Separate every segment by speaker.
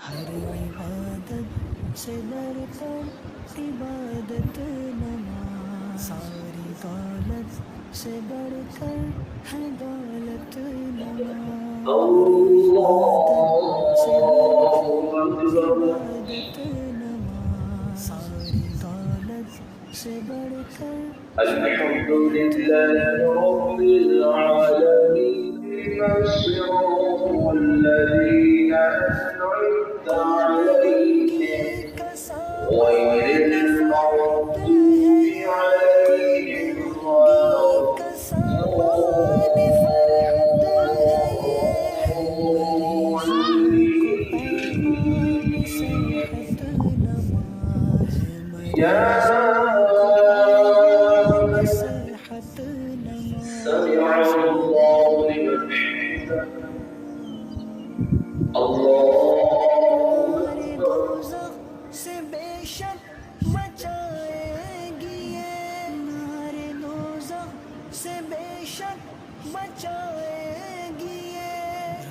Speaker 1: ہر عبادت سے بڑھ کر عبادت نماز، ساری دولت سے بڑھ کر ہے دولت نماز، عبادت سے بڑھ کر عبادت نماز، ساری دولت سے بڑھ کر
Speaker 2: الحمد لله رب العالمين الصراط الذين أنعمت عليهم غير المغضوب عليهم ولا سمع الله لمن حمده الله أكبر
Speaker 1: سے بے شک بچائے گی یہ، نارے دوزخ سے بے شک بچائے گی یہ،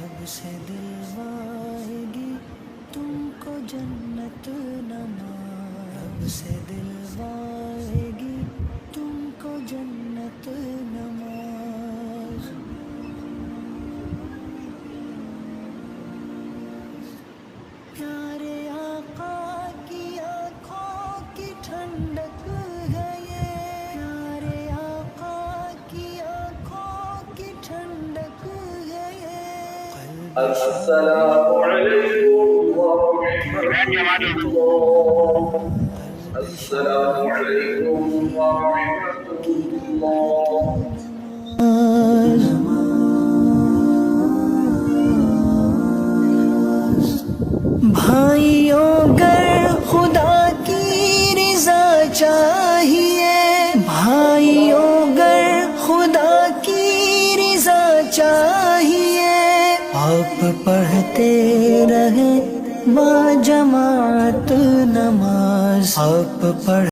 Speaker 1: رب سے دلوائے گی تم کو جنت نماز، رب سے دلوائے گی تم کو جنت نماز، پیارے آقا کی آنکھوں کی ٹھنڈک ہے یہ، پیارے آقا کی آنکھوں کی ٹھنڈک ہے یہ،
Speaker 2: السلام عليكم ورحمة الله السلام عليكم ورحمة الله
Speaker 1: بھائیوں گر خدا کی رضا چاہیے، بھائیوں گر خدا کی رضا چاہیے، آپ پڑھتے رہیں با جماعت نماز، آپ پڑھ